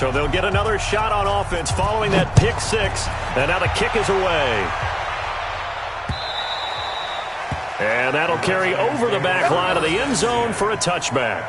So they'll get another shot on offense following that pick six. And now the kick is away. And that'll carry over the back line of the end zone for a touchback.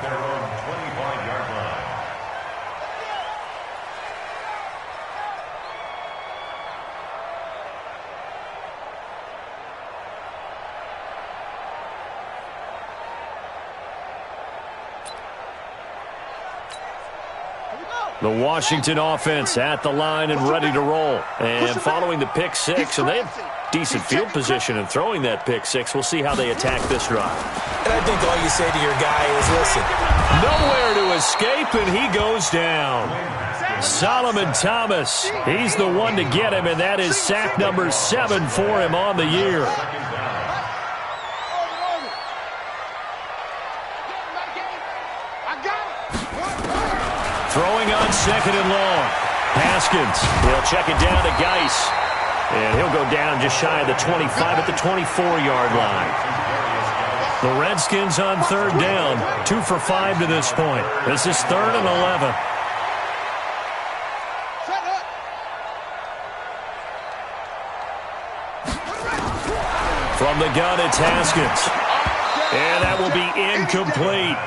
The Washington offense at the line and ready to roll. And following the pick six, and they have decent field position in throwing that pick six. We'll see how they attack this drive. And I think all you say to your guy is, listen. Nowhere to escape, and he goes down. Solomon Thomas, he's the one to get him, and that is sack number 7 for him on the year. Throwing on second and long. Haskins, he'll check it down to Geis. And he'll go down just shy of the 25 at the 24-yard line. The Redskins on third down, 2 for 5 to this point. This is 3rd and 11. From the gun, it's Haskins. And that will be incomplete.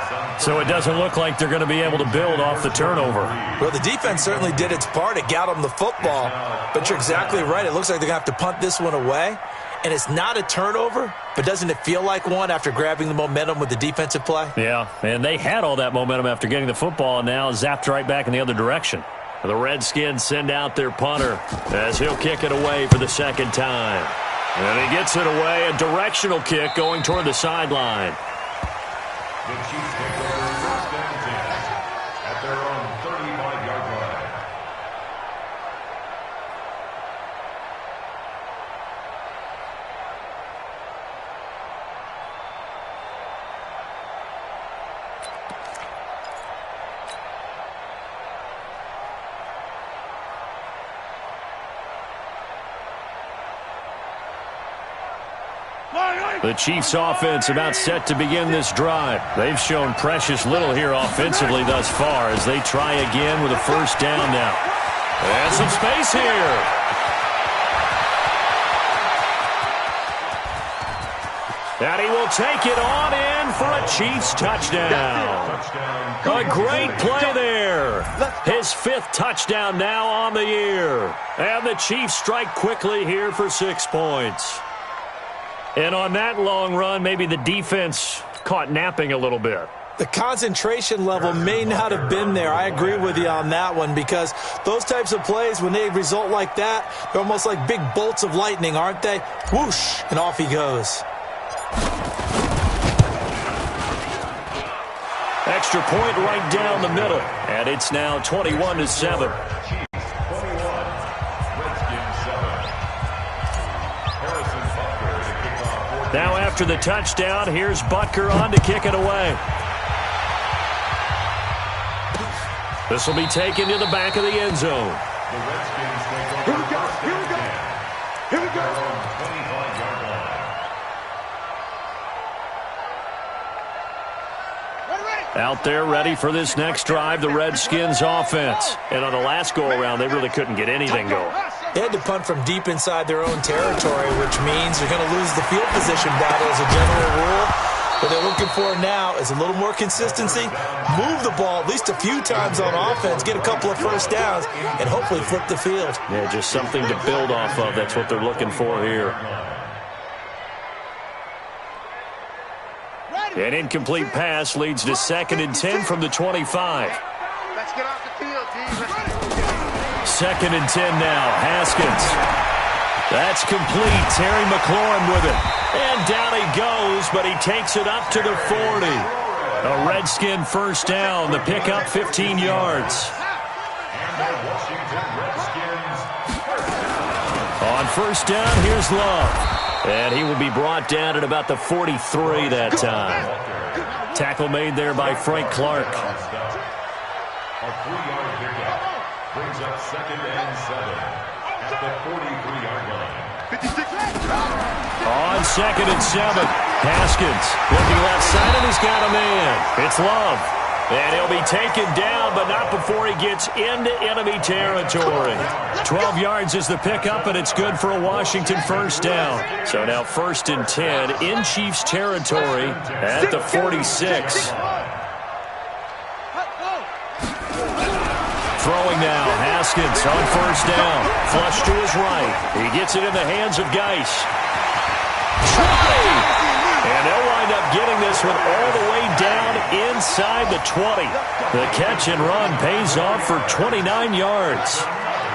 So it doesn't look like they're going to be able to build off the turnover. Well, the defense certainly did its part. It got them the football. But you're exactly right. It looks like they're going to have to punt this one away. And it's not a turnover, but doesn't it feel like one after grabbing the momentum with the defensive play? Yeah, and they had all that momentum after getting the football and now zapped right back in the other direction. The Redskins send out their punter as he'll kick it away for the second time. And he gets it away, a directional kick going toward the sideline. The Chiefs take over first and 10 at their own 35-yard line. The Chiefs offense about set to begin this drive. They've shown precious little here offensively thus far as they try again with a first down now. And some space here. And he will take it on in for a Chiefs touchdown. A great play there. His 5th touchdown now on the year. And the Chiefs strike quickly here for 6 points. And on that long run, maybe the defense caught napping a little bit. The concentration level may not have been there. I agree with you on that one because those types of plays, when they result like that, they're almost like big bolts of lightning, aren't they? Whoosh, and off he goes. Extra point right down the middle. And it's now 21-7. Now after the touchdown, here's Butker on to kick it away. This will be taken to the back of the end zone. The Redskins take over first and 10 at their own 25-yard line. Out there ready for this next drive, the Redskins offense. And on the last go-around, they really couldn't get anything going. They had to punt from deep inside their own territory, which means they're going to lose the field position battle as a general rule. What they're looking for now is a little more consistency, move the ball at least a few times on offense, get a couple of first downs, and hopefully flip the field. Yeah, just something to build off of. That's what they're looking for here. An incomplete pass leads to 2nd and 10 from the 25. Let's get off the field, team. 2nd and 10 now. Haskins. That's complete. Terry McLaurin with it. And down he goes, but he takes it up to the 40. A Redskin first down. The pickup 15 yards. On first down, here's Love. And he will be brought down at about the 43 that time. Tackle made there by Frank Clark. A 3-yard pickup brings up 2nd and 7 at the 43-yard line. 56. On 2nd and 7, Haskins looking left side, and he's got a man. It's Love. And he'll be taken down, but not before he gets into enemy territory. 12 yards is the pickup, and it's good for a Washington first down. So now 1st and 10 in Chiefs territory at the 46. Throwing now, Haskins on 1st down. Flush to his right. He gets it in the hands of Geis. 20! And they'll wind up getting this one all the way down inside the 20. The catch and run pays off for 29 yards.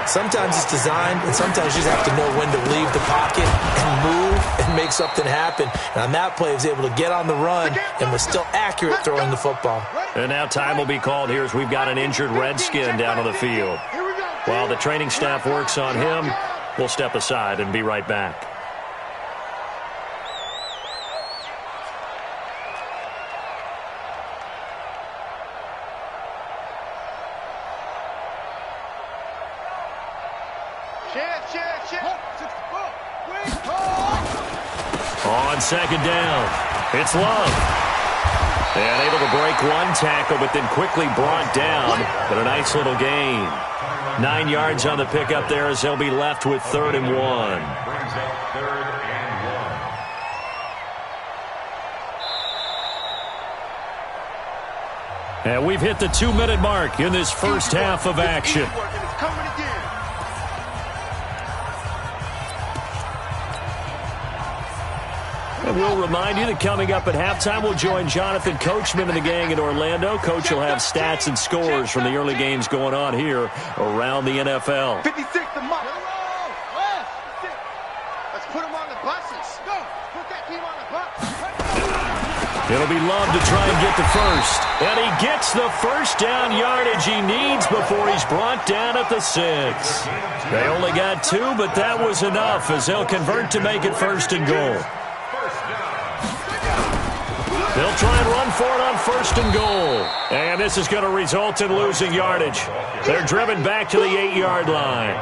Sometimes it's designed, and sometimes you just have to know when to leave the pocket and move and make something happen. And on that play, he was able to get on the run and was still accurate throwing the football. And now time will be called here as we've got an injured Redskin down on the field. While the training staff works on him, we'll step aside and be right back. On 2nd down, it's Love. And able to break one tackle, but then quickly brought down. But a nice little gain. 9 yards on the pickup there as they'll be left with 3rd and 1. Brings up 3rd and 1. And we've hit the 2-minute mark in this first half of action. And we'll remind you that coming up at halftime, we'll join Jonathan Coachman and the gang in Orlando. Coach will have stats and scores from the early games going on here around the NFL. 56 the mark. Let's put him on the buses. Go. Put that team on the bus. It'll be Love to try and get the first. And he gets the first down yardage he needs before he's brought down at the 6. They only got 2, but that was enough as they'll convert to make it 1st and goal. They'll try and run for it on 1st and goal. And this is going to result in losing yardage. They're driven back to the 8-yard line.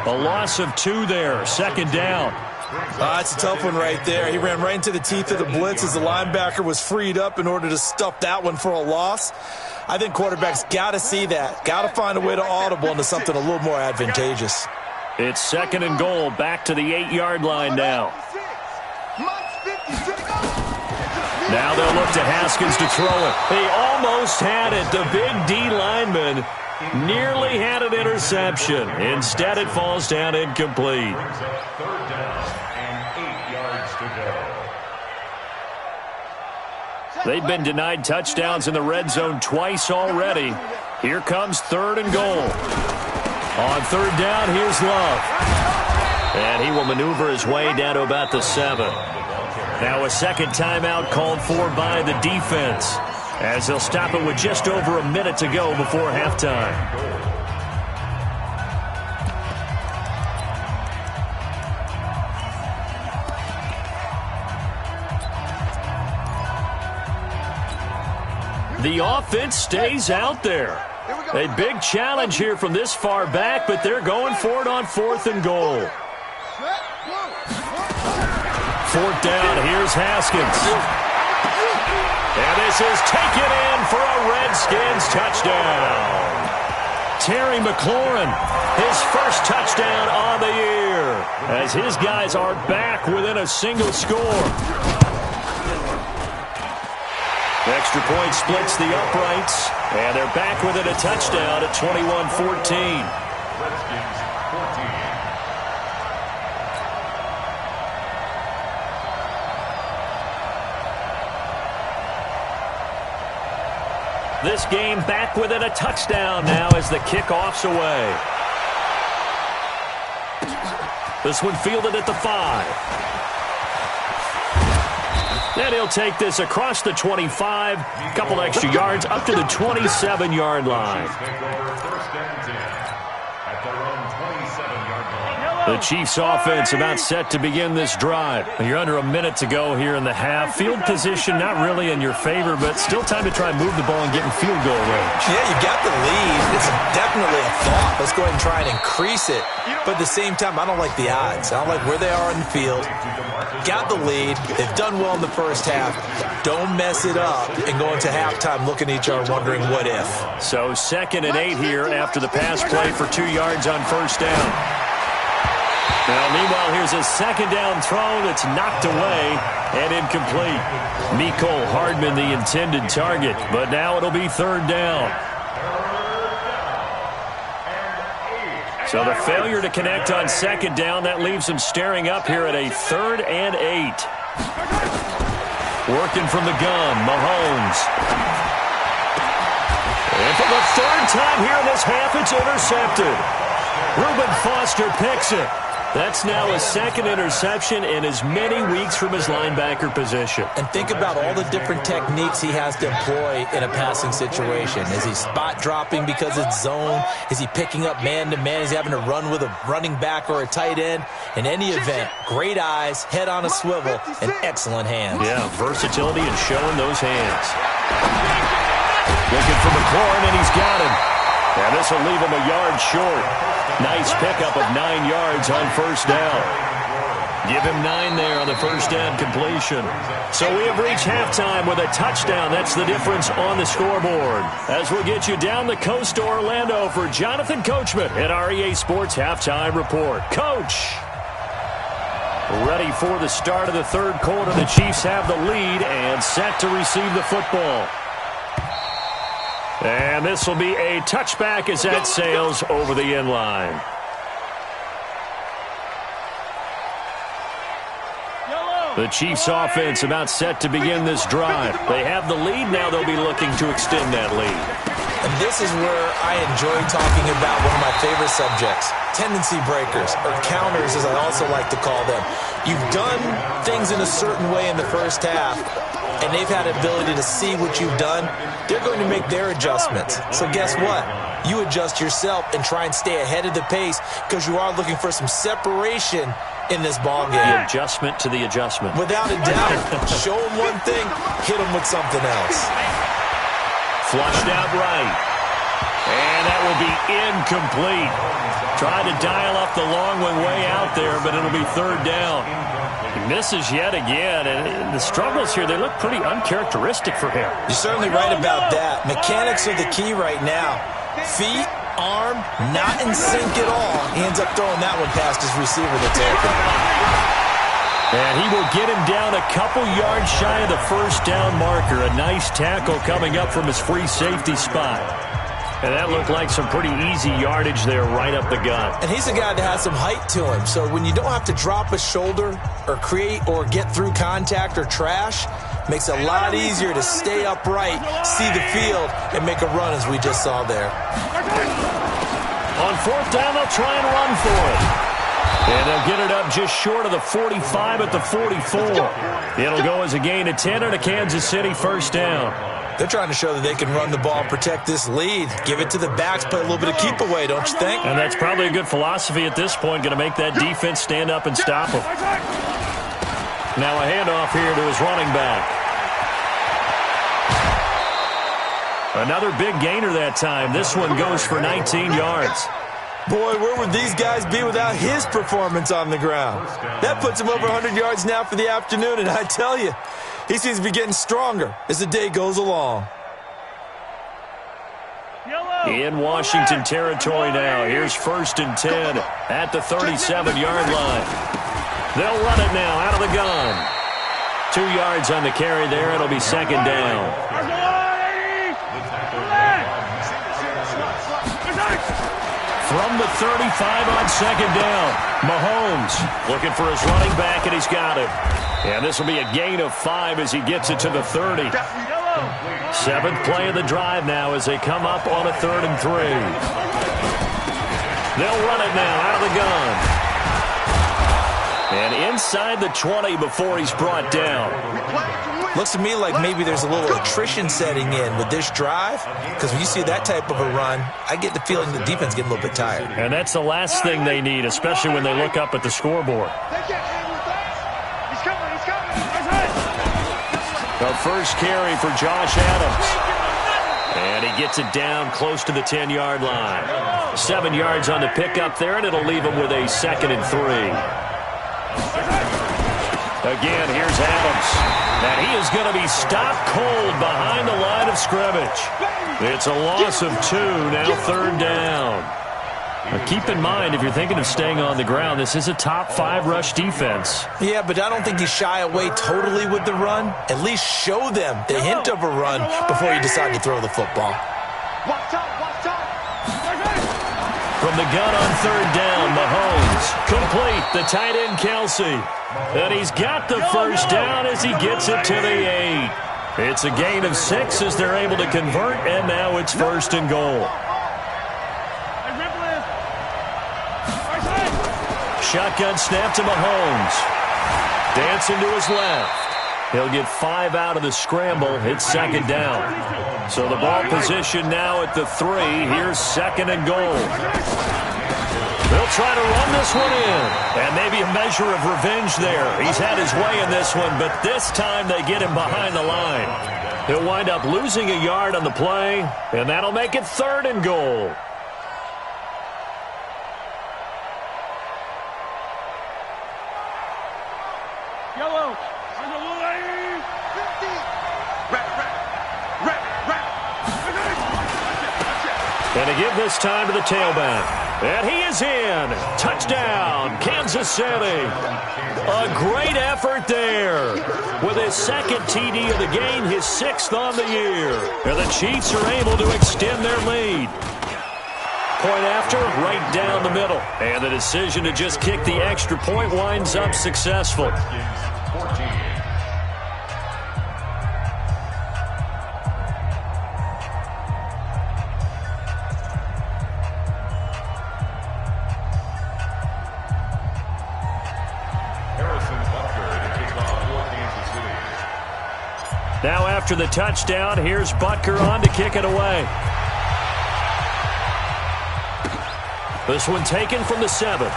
A loss of 2 there, 2nd down. That's a tough one right there. He ran right into the teeth of the blitz as the linebacker was freed up in order to stuff that one for a loss. I think quarterbacks got to see that. Got to find a way to audible into something a little more advantageous. It's 2nd and goal, back to the 8-yard line now. Now they'll look to Haskins to throw it. He almost had it. The big D lineman nearly had an interception. Instead, it falls down incomplete. Brings up 3rd down and 8 yards to go. They've been denied touchdowns in the red zone twice already. Here comes 3rd and goal. On 3rd down, here's Love. And he will maneuver his way down to about the 7. Now a 2nd timeout called for by the defense as they'll stop it with just over a minute to go before halftime. The offense stays out there. A big challenge here from this far back, but they're going for it on 4th and goal. 4th down, here's Haskins. And this is taken in for a Redskins touchdown. Terry McLaurin, his first touchdown on the year, as his guys are back within a single score. Extra point splits the uprights, and they're back within a touchdown at 21-14. Redskins 14. This game back within a touchdown now as the kickoff's away. This one fielded at the 5. And he'll take this across the 25, a couple extra yards up to the 27-yard line. The Chiefs offense about set to begin this drive. You're under a minute to go here in the half. Field position not really in your favor, but still time to try and move the ball and get in field goal range. Yeah, you got the lead. It's definitely a thought. Let's go ahead and try and increase it. But at the same time, I don't like the odds. I don't like where they are in the field. Got the lead. They've done well in the first half. Don't mess it up and go into halftime looking at each other wondering what if. So 2nd and 8 here after the pass play for 2 yards on first down. Now, meanwhile, here's a second down throw that's knocked away and incomplete. Mecole Hardman, the intended target, but now it'll be 3rd down. So the failure to connect on 2nd down, that leaves him staring up here at a 3rd and 8. Working from the gun, Mahomes. And for the 3rd time here in this half, it's intercepted. Reuben Foster picks it. That's now his 2nd interception in as many weeks from his linebacker position. And think about all the different techniques he has to employ in a passing situation. Is he spot dropping because it's zone? Is he picking up man-to-man? Is he having to run with a running back or a tight end? In any event, great eyes, head on a swivel, and excellent hands. Yeah, versatility and showing those hands. Looking for McLaurin, and he's got him. And this will leave him a yard short. Nice pickup of 9 yards on first down. Give him 9 there on the first down completion. So we have reached halftime with a touchdown. That's the difference on the scoreboard. As we'll get you down the coast to Orlando for Jonathan Coachman at our EA Sports Halftime Report. Coach! Ready for the start of the 3rd quarter. The Chiefs have the lead and set to receive the football. And this will be a touchback as that sails over the end line. The Chiefs offense about set to begin this drive. They have the lead. Now they'll be looking to extend that lead. And this is where I enjoy talking about one of my favorite subjects, tendency breakers, or counters as I also like to call them. You've done things in a certain way in the first half, and they've had the ability to see what you've done. They're going to make their adjustments. So guess what? You adjust yourself and try and stay ahead of the pace because you are looking for some separation in this ball game. The adjustment to the adjustment. Without a doubt. Show them one thing, hit them with something else. Flushed out right. And that will be incomplete. Tried to dial up the long one way out there, but it'll be 3rd down. He misses yet again, and the struggles here, they look pretty uncharacteristic for him. You're certainly right about that. Mechanics are the key right now. Feet, arm, not in sync at all. He ends up throwing that one past his receiver that's open. And he will get him down a couple yards shy of the first down marker. A nice tackle coming up from his free safety spot. And that looked like some pretty easy yardage there right up the gut. And he's a guy that has some height to him. So when you don't have to drop a shoulder or create or get through contact or trash, makes it a lot easier to stay upright, see the field, and make a run as we just saw there. On 4th down, they'll try and run for it. And they'll get it up just short of the 45 at the 44. It'll go as a gain of 10 and a Kansas City 1st down. They're trying to show that they can run the ball, protect this lead, give it to the backs, play a little bit of keep away, don't you think? And that's probably a good philosophy at this point, going to make that defense stand up and stop him. Now a handoff here to his running back. Another big gainer that time. This one goes for 19 yards. Boy, where would these guys be without his performance on the ground? That puts him over 100 yards now for the afternoon, and I tell you, he seems to be getting stronger as the day goes along. In Washington territory now. Here's 1st and 10 at the 37-yard line. They'll run it now out of the gun. 2 yards on the carry there. It'll be 2nd down. From the 35 on 2nd down, Mahomes looking for his running back, and he's got it. And this will be a gain of 5 as he gets it to the 30. 7th play of the drive now as they come up on a 3rd and 3. They'll run it now out of the gun. And inside the 20 before he's brought down. Looks to me like maybe there's a little attrition setting in with this drive, because when you see that type of a run, I get the feeling the defense getting a little bit tired. And that's the last thing they need, especially when they look up at the scoreboard. The first carry for Josh Adams. And he gets it down close to the 10-yard line. 7 yards on the pickup there, and it'll leave him with a 2nd and 3. Again, here's Adams. And he is going to be stopped cold behind the line of scrimmage. It's a loss of 2, now 3rd down. Now keep in mind, if you're thinking of staying on the ground, this is a top 5 rush defense. Yeah, but I don't think you shy away totally with the run. At least show them the hint of a run before you decide to throw the football. From the gun on 3rd down, Mahomes. Complete, the tight end Kelsey. And he's got the first down as he gets it to the 8. It's a gain of 6 as they're able to convert, and now it's 1st and goal. Shotgun snap to Mahomes. Dancing to his left. He'll get 5 out of the scramble. It's 2nd down. So the ball position now at the 3. Here's 2nd and goal. They'll try to run this one in. And maybe a measure of revenge there. He's had his way in this one, but this time they get him behind the line. He'll wind up losing a yard on the play, and that'll make it 3rd and goal. And to give this time to the tailback. And he is in. Touchdown, Kansas City. A great effort there. With his 2nd TD of the game, his 6th on the year. And the Chiefs are able to extend their lead. Point after, right down the middle. And the decision to just kick the extra point winds up successful. Now after the touchdown, here's Butker on to kick it away. This one taken from the 7.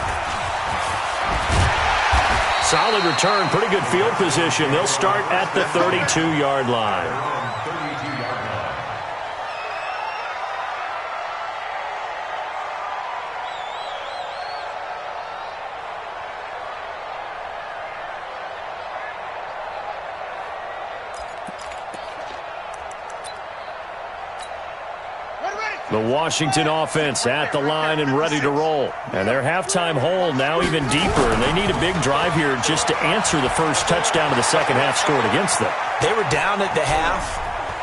Solid return, pretty good field position. They'll start at the 32-yard line. The Washington offense at the line and ready to roll. And their halftime hole now even deeper, and they need a big drive here just to answer the first touchdown of the second half scored against them. They were down at the half.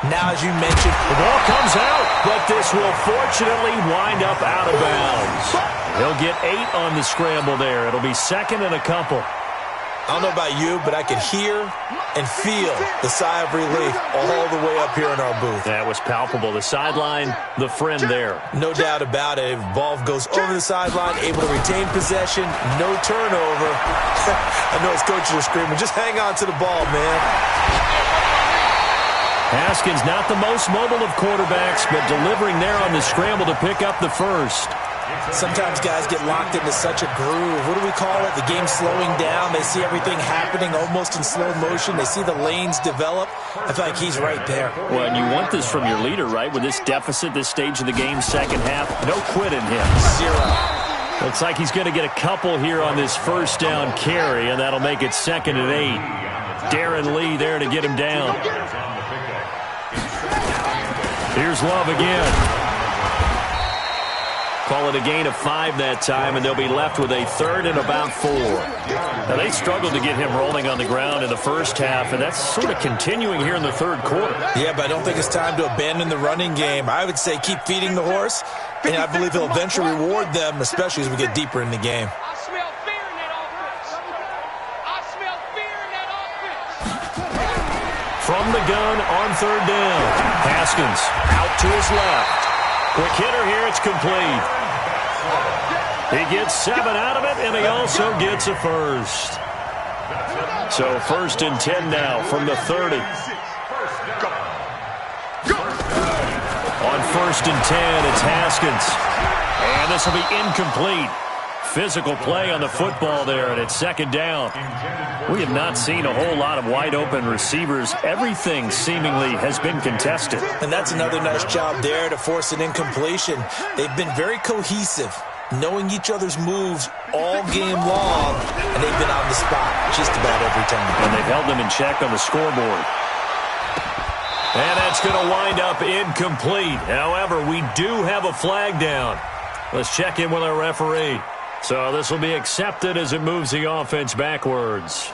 Now, as you mentioned, the ball comes out, but this will fortunately wind up out of bounds. He'll get 8 on the scramble there. It'll be 2nd and a couple. I don't know about you, but I could hear and feel the sigh of relief all the way up here in our booth. That was palpable. The sideline, the friend there. No doubt about it. If the ball goes over the sideline, able to retain possession, no turnover. I know his coaches are screaming, just hang on to the ball, man. Haskins not the most mobile of quarterbacks, but delivering there on the scramble to pick up the first. Sometimes guys get locked into such a groove. What do we call it? The game's slowing down. They see everything happening almost in slow motion. They see the lanes develop. I feel like he's right there. Well, and you want this from your leader, right? With this deficit, this stage of the game, second half, no quit in him. 0. Looks like he's going to get a couple here on this first down carry, and that'll make it 2nd and 8. Darren Lee there to get him down. Here's Love again. Call it a gain of 5 that time, and they'll be left with a 3rd and about 4. Now, they struggled to get him rolling on the ground in the first half, and that's sort of continuing here in the 3rd quarter. Yeah, but I don't think it's time to abandon the running game. I would say keep feeding the horse, and I believe he'll eventually reward them, especially as we get deeper in the game. I smell fear in that offense. I smell fear in that offense. From the gun on 3rd down. Haskins out to his left. Quick hitter here, it's complete. He gets 7 out of it, and he also gets a first. So 1st and 10 now from the 30. On 1st and 10, it's Haskins. And this will be incomplete. Physical play on the football there, and it's 2nd down. We have not seen a whole lot of wide-open receivers. Everything seemingly has been contested. And that's another nice job there to force an incompletion. They've been very cohesive, knowing each other's moves all game long, and they've been on the spot just about every time. And they've held them in check on the scoreboard. And that's going to wind up incomplete. However, we do have a flag down. Let's check in with our referee. So this will be accepted as it moves the offense backwards.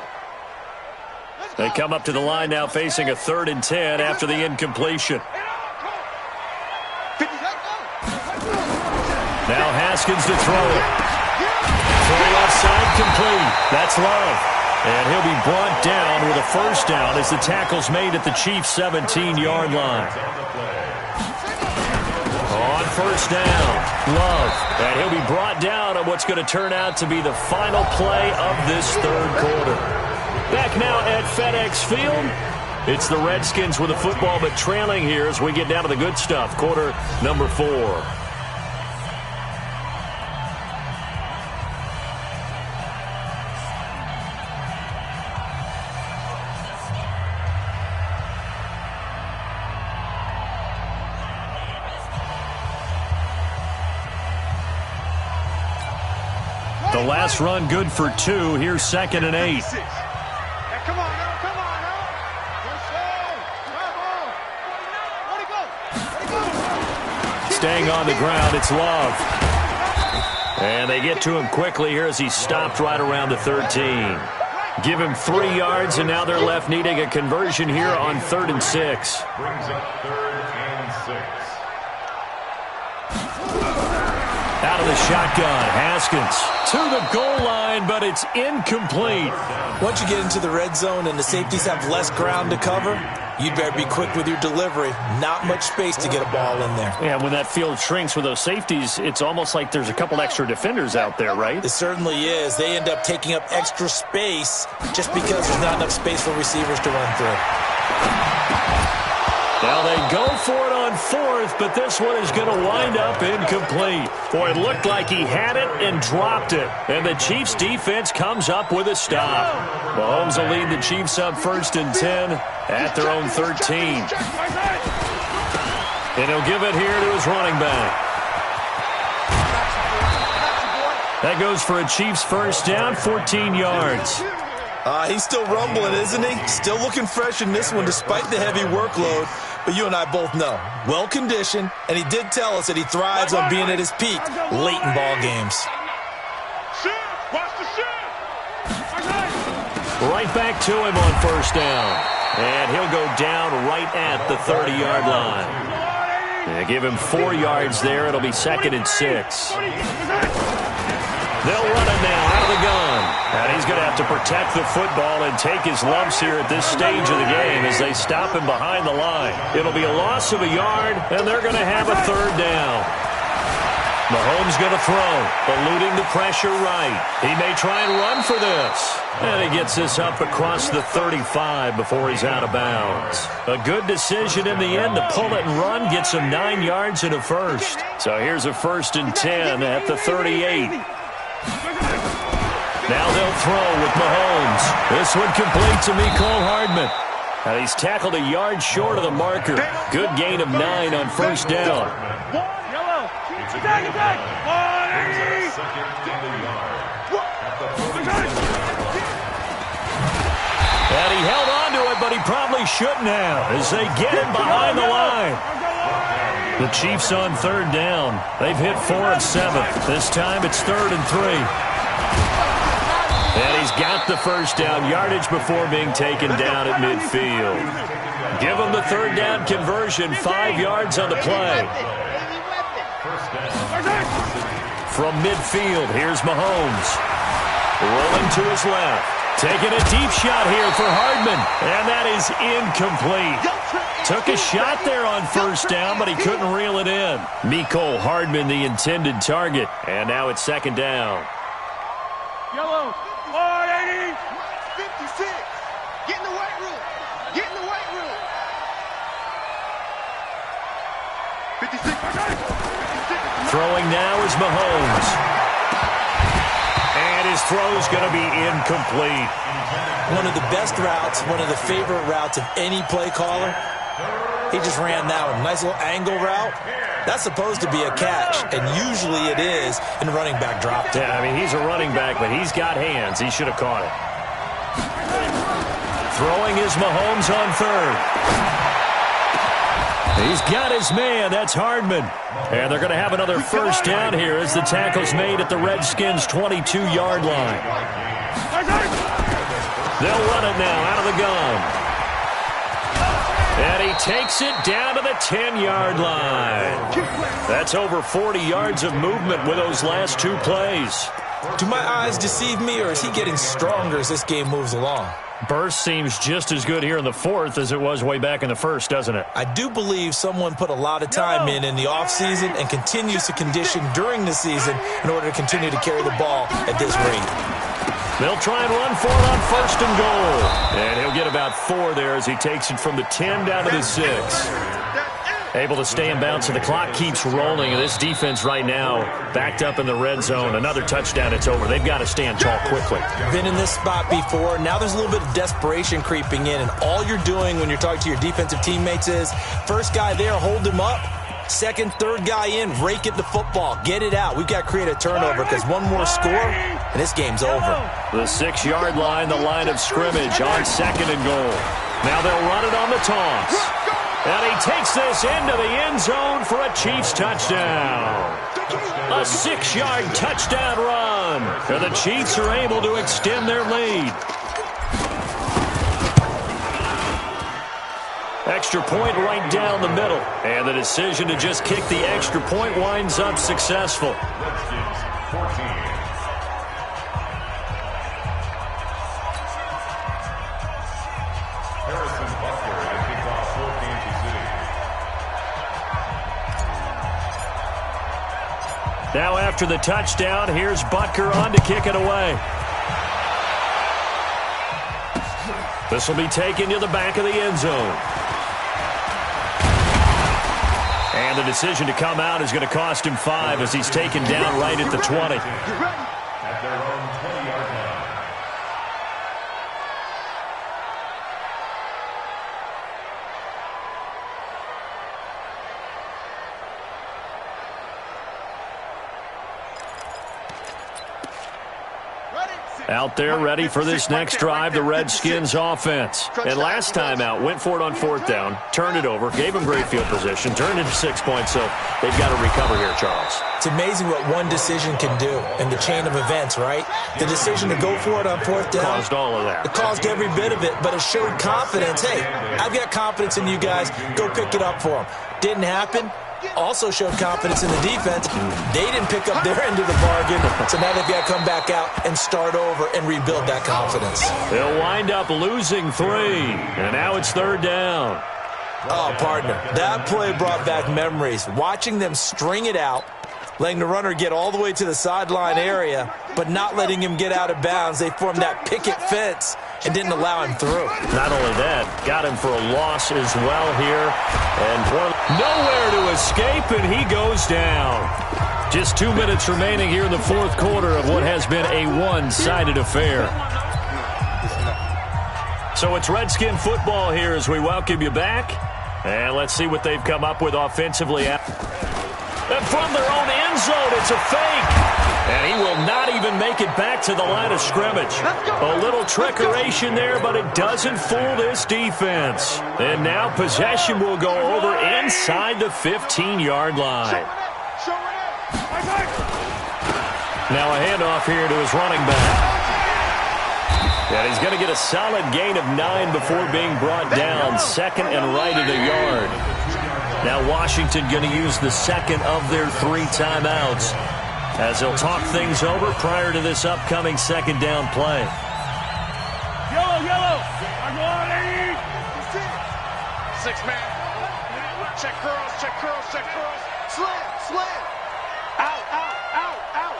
They come up to the line now facing a 3rd and 10 after the incompletion. Now Haskins to throw it. Throw left side complete. That's Love. And he'll be brought down with a 1st down as the tackle's made at the Chiefs' 17-yard line. On 1st down, Love. And he'll be brought down on what's going to turn out to be the final play of this 3rd quarter. Back now at FedEx Field. It's the Redskins with the football, but trailing here as we get down to the good stuff. Quarter number 4. The last run good for 2. Here's 2nd and 8. Come on now, come on now. Staying on the ground, it's Love. And they get to him quickly here as he's stopped right around the 13. Give him 3 yards, and now they're left needing a conversion here on 3rd and 6. Brings up 3rd and 6. Out of the shotgun, Haskins to the goal line, but it's incomplete. Once you get into the red zone and the safeties have less ground to cover, you'd better be quick with your delivery. Not much space to get a ball in there. Yeah, when that field shrinks with those safeties, it's almost like there's a couple extra defenders out there, right? It certainly is. They end up taking up extra space just because there's not enough space for receivers to run through. Now they go for it on 4th, but this one is going to wind up incomplete. Boy, it looked like he had it and dropped it. And the Chiefs defense comes up with a stop. Mahomes will lead the Chiefs up 1st and 10 at their own 13. And he'll give it here to his running back. That goes for a Chiefs 1st down, 14 yards. He's still rumbling, isn't he? Still looking fresh in this one despite the heavy workload. But you and I both know, well-conditioned, and he did tell us that he thrives on being at his peak late in ball games. Right back to him on 1st down. And he'll go down right at the 30-yard line. They give him 4 yards there. It'll be 2nd and 6. They'll run it now out of the gun. And he's going to have to protect the football and take his lumps here at this stage of the game as they stop him behind the line. It'll be a loss of a yard, and they're going to have a 3rd down. Mahomes going to throw, eluding the pressure right. He may try and run for this. And he gets this up across the 35 before he's out of bounds. A good decision in the end to pull it and run, gets him 9 yards and a 1st. So here's a 1st and 10 at the 38. Now they'll throw with Mahomes. This one complete to Mecole Hardman. And he's tackled a yard short of the marker. Good gain of 9 on 1st down. And he held on to it, but he probably shouldn't have as they get him behind the line. The Chiefs on 3rd down. They've hit 4 of 7. This time it's 3rd and 3. And he's got the 1st down yardage before being taken down at midfield. Give him the 3rd down conversion, 5 yards on the play. From midfield, here's Mahomes. Rolling to his left. Taking a deep shot here for Hardman. And that is incomplete. Took a shot there on 1st down, but he couldn't reel it in. Mecole Hardman, the intended target. And now it's 2nd down. Yellow, 180, 56. Throwing now is Mahomes. And his throw's going to be incomplete. One of the best routes, one of the favorite routes of any play caller. He just ran that one. Nice little angle route. That's supposed to be a catch, and usually it is in running back drop. Yeah, I mean, he's a running back, but he's got hands. He should have caught it. Throwing is Mahomes on third. He's got his man. That's Hardman. And they're going to have another first down here as the tackle's made at the Redskins' 22-yard line. They'll run it now out of the gun. And he takes it down to the 10-yard line. That's over 40 yards of movement with those last two plays. Do my eyes deceive me, or is he getting stronger as this game moves along? Burst seems just as good here in the fourth as it was way back in the first, doesn't it? I do believe someone put a lot of time in the offseason and continues to condition during the season in order to continue to carry the ball at this rate. They'll try and run for it on first and goal. And he'll get about 4 there as he takes it from the 10 down to the 6. Able to stay in bounds, so the clock keeps rolling. And this defense right now backed up in the red zone. Another touchdown, it's over. They've got to stand tall quickly. Been in this spot before. Now there's a little bit of desperation creeping in. And all you're doing when you're talking to your defensive teammates is, first guy there, hold him up. Second, third guy in, rake at the football. Get it out. We've got to create a turnover because one more score, and this game's over. The 6-yard line, the line of scrimmage on second and goal. Now they'll run it on the toss. And he takes this into the end zone for a Chiefs touchdown. A 6-yard touchdown run. And the Chiefs are able to extend their lead. Extra point right down the middle. And the decision to just kick the extra point winds up successful. Now after the touchdown, here's Butker on to kick it away. This will be taken to the back of the end zone. And the decision to come out is going to cost him 5 as he's taken down right at the 20. At their own 20-yard line. Out there ready for this next drive, the Redskins offense. And last time out, went for it on fourth down, turned it over, gave them great field position, turned it to 6 points, so they've got to recover here, Charles. It's amazing what one decision can do in the chain of events, right? The decision to go for it on fourth down. Caused all of that. It caused every bit of it, but it showed confidence. Hey, I've got confidence in you guys. Go pick it up for them. Didn't happen. Also showed confidence in the defense. They didn't pick up their end of the bargain, so now they've got to come back out and start over and rebuild that confidence. They'll wind up losing 3, and now it's third down. Oh, partner, that play brought back memories. Watching them string it out, letting the runner get all the way to the sideline area, but not letting him get out of bounds. They formed that picket fence and didn't allow him through. Not only that, got him for a loss as well here. And nowhere to escape, and he goes down. Just 2 minutes remaining here in the fourth quarter of what has been a one-sided affair. So it's Redskin football here as we welcome you back. And let's see what they've come up with offensively. And from their own end zone, it's a fake. And he will not even make it back to the line of scrimmage. A little trickeration there, but it doesn't fool this defense. And now possession will go over inside the 15-yard line. Now a handoff here to his running back. And he's going to get a solid gain of 9 before being brought down. Second and right at a yard. Now Washington going to use the second of their 3 timeouts as they'll talk things over prior to this upcoming second down play. Yellow, yellow. Six man. Check curls, check curls, check curls. Slam, slam. Out, out, out, out.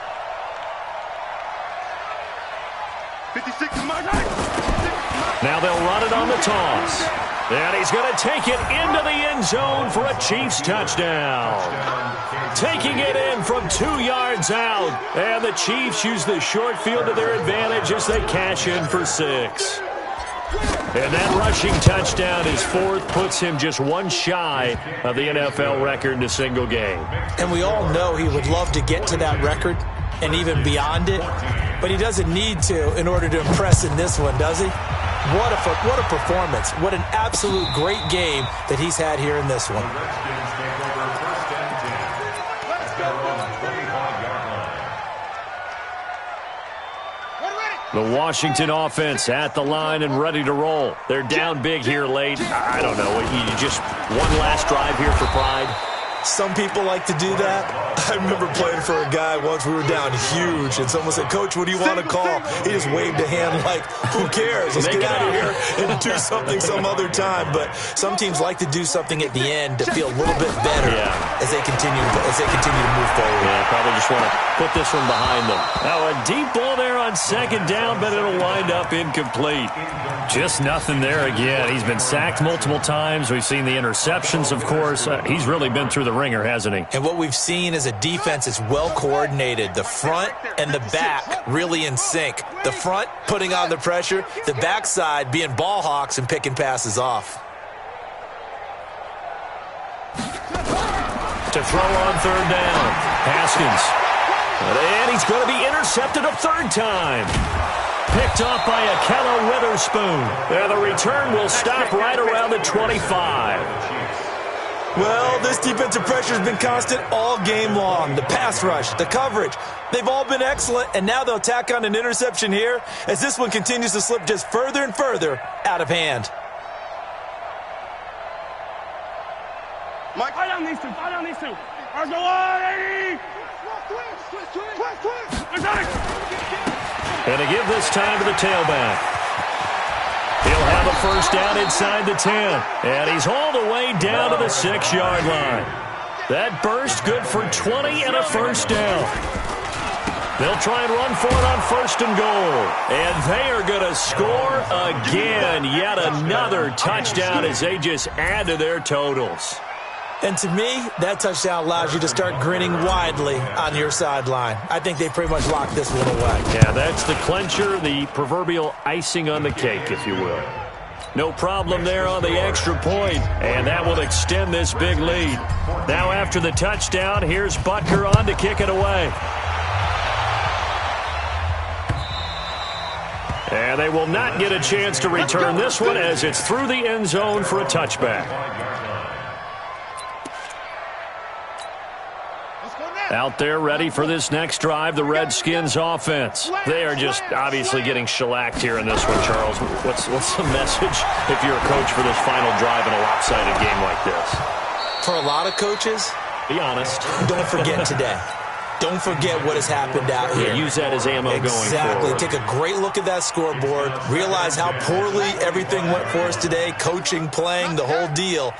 56 is my right. Now they'll run it on the toss. And he's going to take it into the end zone for a Chiefs touchdown. Taking it in from 2 yards out. And the Chiefs use the short field to their advantage as they cash in for 6. And that rushing touchdown, his 4th, puts him just one shy of the NFL record in a single game. And we all know he would love to get to that record and even beyond it, but he doesn't need to in order to impress in this one, does he? What a performance. What an absolute great game that he's had here in this one. The Washington offense at the line and ready to roll. They're down big here late. I don't know. You just one last drive here for pride. Some people like to do that. I remember playing for a guy once. We were down huge, and someone said, "Coach, what do you want to call?" He just waved a hand like, who cares? Let's get out of here and do something some other time. But some teams like to do something at the end to feel a little bit better as they continue to move forward. Yeah, probably just want to put this one behind them. Now, a deep ball there on 2nd down, but it'll wind up incomplete. Just nothing there again. He's been sacked multiple times. We've seen the interceptions, of course. He's really been through the ringer, hasn't he? And what we've seen is a defense that's well coordinated. The front and the back really in sync. The front putting on the pressure, the backside being ball hawks and picking passes off. To throw on 3rd down, Haskins. And he's going to be intercepted a 3rd time. Picked off by Akella Witherspoon. And the return will stop right around the 25. Well, this defensive pressure has been constant all game long. The pass rush, the coverage, they've all been excellent, and now they'll tack on an interception here as this one continues to slip just further and further out of hand. Mike, fight on these two. Let's go on, 80. And to give this time to the tailback. He'll have a 1st down inside the 10. And he's hauled away down to the 6-yard line. That burst good for 20 and a 1st down. They'll try and run for it on 1st and goal. And they are going to score again. Yet another touchdown as they just add to their totals. And to me, that touchdown allows you to start grinning widely on your sideline. I think they pretty much locked this one away. Yeah, that's the clincher, the proverbial icing on the cake, if you will. No problem there on the extra point, and that will extend this big lead. Now after the touchdown, here's Butker on to kick it away. And they will not get a chance to return this one as it's through the end zone for a touchback. Out there ready for this next drive, the Redskins offense. They are just obviously getting shellacked here in this one, Charles. What's the message if you're a coach for this final drive in a lopsided game like this? For a lot of coaches, be honest. Don't forget today. Don't forget what has happened out here. Yeah, use that as ammo going forward. Exactly. Take a great look at that scoreboard. Realize how poorly everything went for us today. Coaching, playing, the whole deal.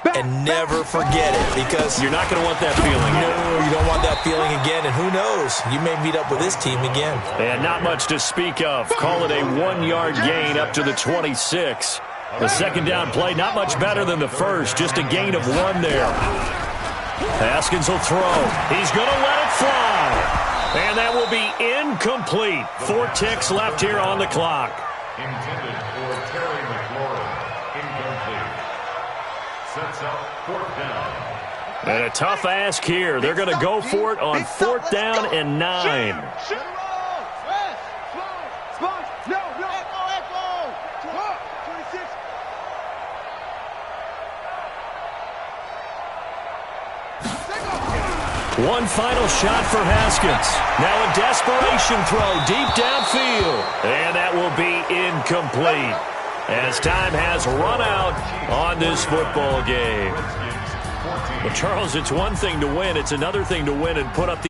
And never forget it, because you're not going to want that feeling. No, you don't want that feeling again. And who knows? You may meet up with this team again. And not much to speak of. Call it a 1-yard gain up to the 26. The 2nd down play, not much better than the first. Just a gain of 1 there. Haskins will throw. He's going to let it fly. And that will be incomplete. 4 ticks left here on the clock. Intended for Terry McLaurin. Incomplete. Sets up 4th down. And a tough ask here. They're going to go for it on 4th down and 9. One final shot for Haskins. Now a desperation throw deep downfield. And that will be incomplete as time has run out on this football game. Well, Charles, it's one thing to win. It's another thing to win and put up the